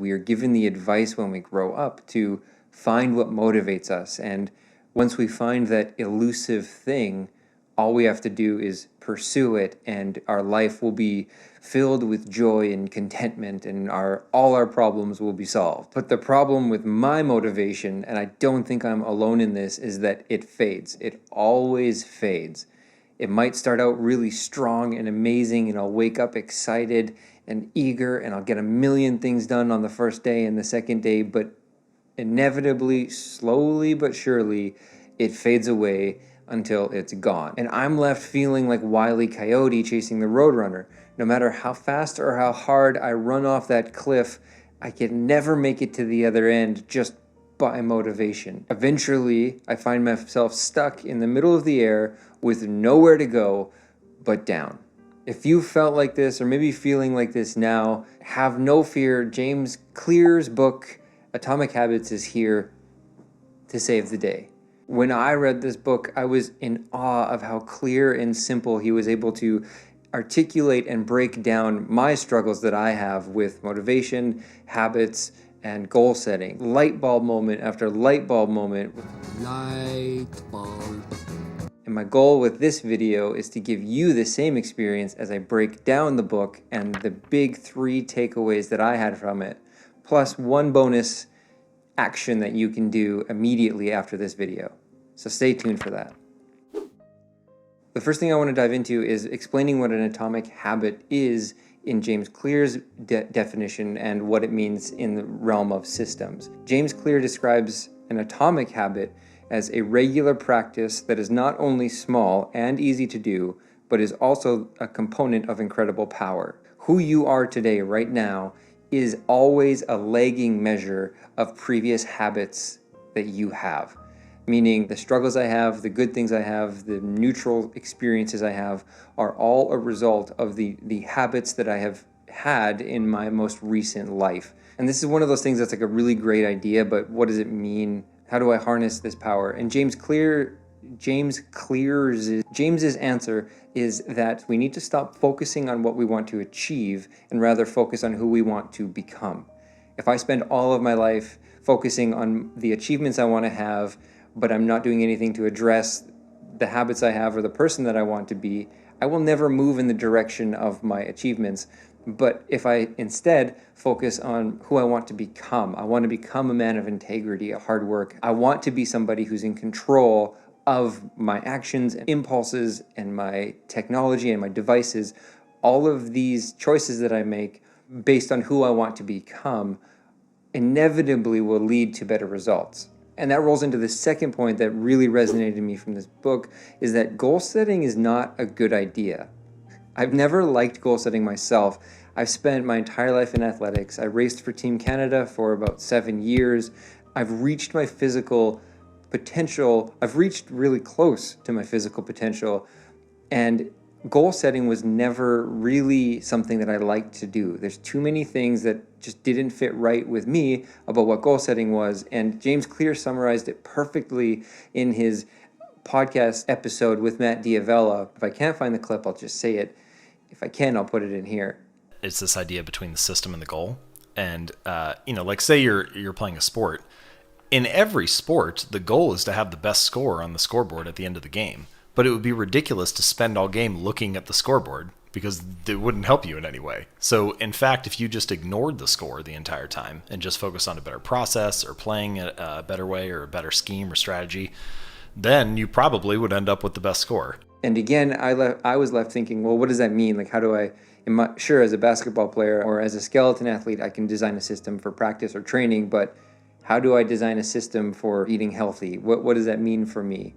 we are given the advice when we grow up to find what motivates us. And once we find that elusive thing, all we have to do is pursue it, and our life will be filled with joy and contentment, and all our problems will be solved. But the problem with my motivation, and I don't think I'm alone in this, is that it fades. It always fades. It might start out really strong and amazing, and I'll wake up excited and eager, and I'll get a million things done on the first day and the second day, but inevitably, slowly but surely, it fades away until it's gone. And I'm left feeling like Wile E. Coyote chasing the Roadrunner. No matter how fast or how hard I run off that cliff, I can never make it to the other end just by motivation. Eventually, I find myself stuck in the middle of the air with nowhere to go but down. If you felt like this, or maybe feeling like this now, have no fear. James Clear's book, Atomic Habits, is here to save the day. When I read this book, I was in awe of how clear and simple he was able to articulate and break down my struggles that I have with motivation, habits, and goal setting. Light bulb moment after light bulb moment. Light bulb. And my goal with this video is to give you the same experience as I break down the book and the big 3 takeaways that I had from it, plus one bonus action that you can do immediately after this video. So stay tuned for that. The first thing I want to dive into is explaining what an atomic habit is in James Clear's definition and what it means in the realm of systems. James Clear describes an atomic habit as a regular practice that is not only small and easy to do, but is also a component of incredible power. Who you are today, right now, is always a lagging measure of previous habits that you have. Meaning the struggles I have, the good things I have, the neutral experiences I have are all a result of the habits that I have had in my most recent life. And this is one of those things that's like a really great idea, but what does it mean? How do I harness this power? And James's answer is that we need to stop focusing on what we want to achieve and rather focus on who we want to become. If I spend all of my life focusing on the achievements I want to have, but I'm not doing anything to address the habits I have or the person that I want to be, I will never move in the direction of my achievements. But if I instead focus on who I want to become, I want to become a man of integrity, a hard work. I want to be somebody who's in control of my actions and impulses and my technology and my devices. All of these choices that I make based on who I want to become inevitably will lead to better results. And that rolls into the second point that really resonated with me from this book, is that goal setting is not a good idea. I've never liked goal setting myself. I've spent my entire life in athletics. I raced for Team Canada for about 7 years. I've reached my physical potential. I've reached really close to my physical potential. And goal setting was never really something that I liked to do. There's too many things that just didn't fit right with me about what goal setting was. And James Clear summarized it perfectly in his podcast episode with Matt Diavella. If I can't find the clip, I'll just say it. If I can, I'll put it in here. It's this idea between the system and the goal. And, like say you're playing a sport. In every sport, the goal is to have the best score on the scoreboard at the end of the game. But it would be ridiculous to spend all game looking at the scoreboard because it wouldn't help you in any way. So, in fact, if you just ignored the score the entire time and just focused on a better process or playing a better way or a better scheme or strategy, then you probably would end up with the best score. And again, I was left thinking, well, what does that mean? Like, how do I, sure, as a basketball player or as a skeleton athlete, I can design a system for practice or training, but how do I design a system for eating healthy? What does that mean for me?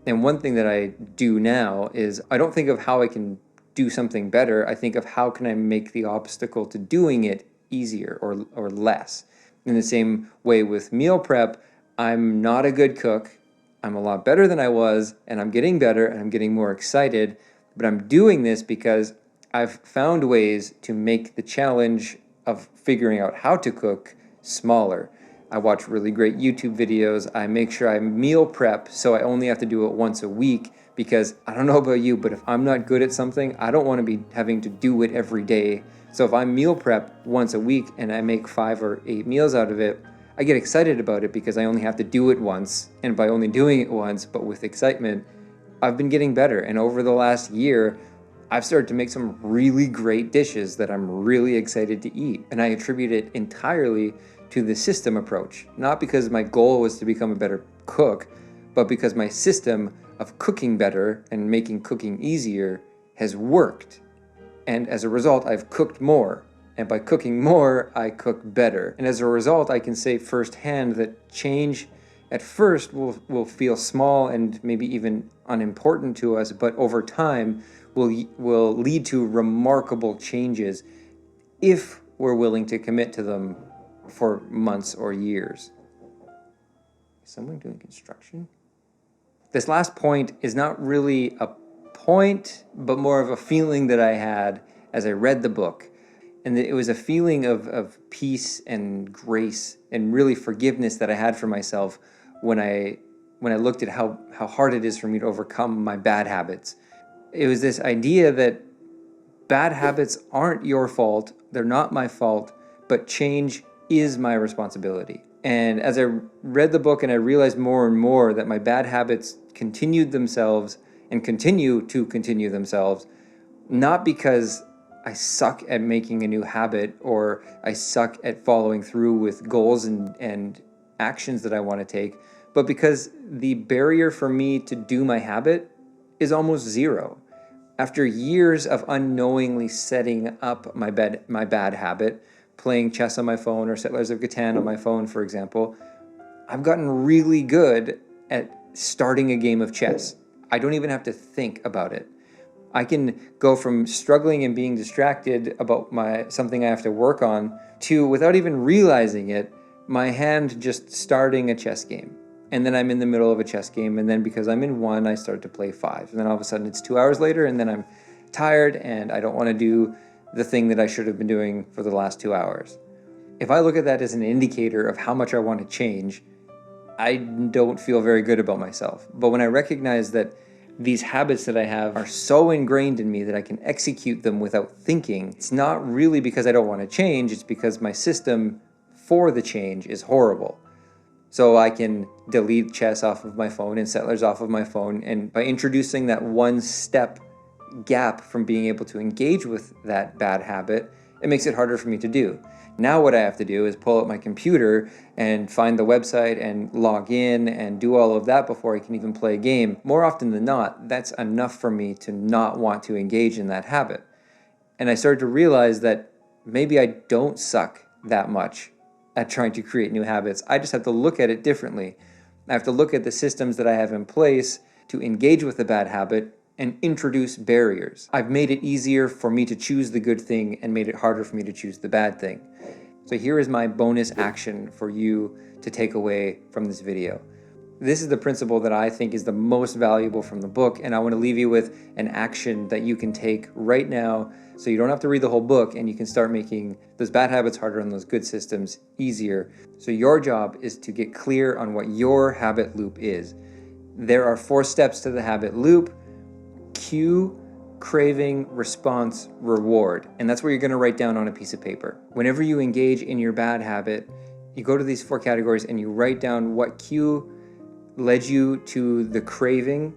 And one thing that I do now is I don't think of how I can do something better. I think of how can I make the obstacle to doing it easier or less. In the same way with meal prep, I'm not a good cook. I'm a lot better than I was, and I'm getting better, and I'm getting more excited. But I'm doing this because I've found ways to make the challenge of figuring out how to cook smaller. I watch really great YouTube videos. I make sure I meal prep so I only have to do it once a week, because I don't know about you, but if I'm not good at something, I don't want to be having to do it every day So if I meal prep once a week and I make 5 or 8 meals out of it, I get excited about it because I only have to do it once. And by only doing it once, but with excitement, I've been getting better. And over the last year, I've started to make some really great dishes that I'm really excited to eat. And I attribute it entirely to the system approach, not because my goal was to become a better cook, but because my system of cooking better and making cooking easier has worked. And as a result, I've cooked more. And by cooking more, I cook better. And as a result, I can say firsthand that change at first will feel small and maybe even unimportant to us, but over time will lead to remarkable changes if we're willing to commit to them for months or years. Is someone doing construction? This last point is not really a point, but more of a feeling that I had as I read the book. And it was a feeling of peace and grace and really forgiveness that I had for myself when I looked at how hard it is for me to overcome my bad habits. It was this idea that bad habits aren't your fault, they're not my fault, but change is my responsibility. And as I read the book and I realized more and more that my bad habits continued themselves and continue to continue themselves, not because I suck at making a new habit or I suck at following through with goals and actions that I want to take, but because the barrier for me to do my habit is almost zero. After years of unknowingly setting up my bad habit, playing chess on my phone or Settlers of Catan on my phone, for example, I've gotten really good at starting a game of chess. I don't even have to think about it. I can go from struggling and being distracted about something I have to work on to, without even realizing it, my hand just starting a chess game. And then I'm in the middle of a chess game, and then because I'm in one, I start to play 5. And then all of a sudden it's 2 hours later, and then I'm tired and I don't want to do the thing that I should have been doing for the last 2 hours. If I look at that as an indicator of how much I want to change, I don't feel very good about myself. But when I recognize that these habits that I have are so ingrained in me that I can execute them without thinking, it's not really because I don't want to change, it's because my system for the change is horrible. So I can delete chess off of my phone and Settlers off of my phone, and by introducing that one step gap from being able to engage with that bad habit, it makes it harder for me to do. Now what I have to do is pull up my computer and find the website and log in and do all of that before I can even play a game. More often than not, that's enough for me to not want to engage in that habit. And I started to realize that maybe I don't suck that much at trying to create new habits. I just have to look at it differently. I have to look at the systems that I have in place to engage with the bad habit and introduce barriers. I've made it easier for me to choose the good thing and made it harder for me to choose the bad thing. So here is my bonus action for you to take away from this video. This is the principle that I think is the most valuable from the book, and I want to leave you with an action that you can take right now so you don't have to read the whole book and you can start making those bad habits harder and those good systems easier. So your job is to get clear on what your habit loop is. There are 4 steps to the habit loop: cue, craving, response, reward. And that's what you're going to write down on a piece of paper. Whenever you engage in your bad habit, you go to these 4 categories and you write down what cue led you to the craving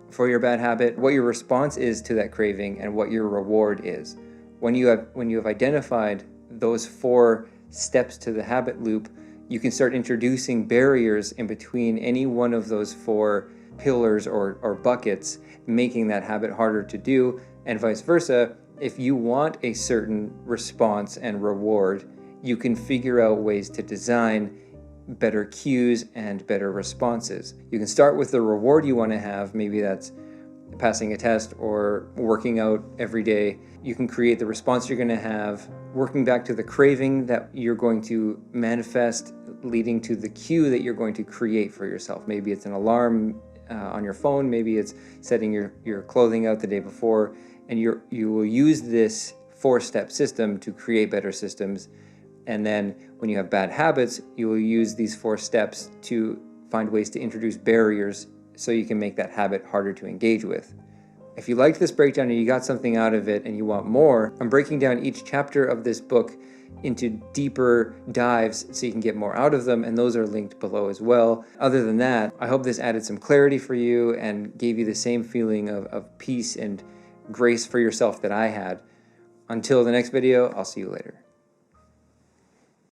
for your bad habit, what your response is to that craving, and what your reward is. When you have identified those 4 steps to the habit loop, you can start introducing barriers in between any one of those 4 pillars or buckets, making that habit harder to do, and vice versa. If you want a certain response and reward, you can figure out ways to design better cues and better responses. You can start with the reward you want to have. Maybe that's passing a test or working out every day. You can create the response you're going to have, working back to the craving that you're going to manifest, leading to the cue that you're going to create for yourself. Maybe it's an alarm on your phone, maybe it's setting your clothing out the day before, and you will use this 4-step system to create better systems. And then when you have bad habits, you will use these 4 steps to find ways to introduce barriers so you can make that habit harder to engage with. If you liked this breakdown and you got something out of it and you want more, I'm breaking down each chapter of this book into deeper dives so you can get more out of them, and those are linked below as well. Other than that, I hope this added some clarity for you and gave you the same feeling of peace and grace for yourself that I had. Until the next video, I'll see you later.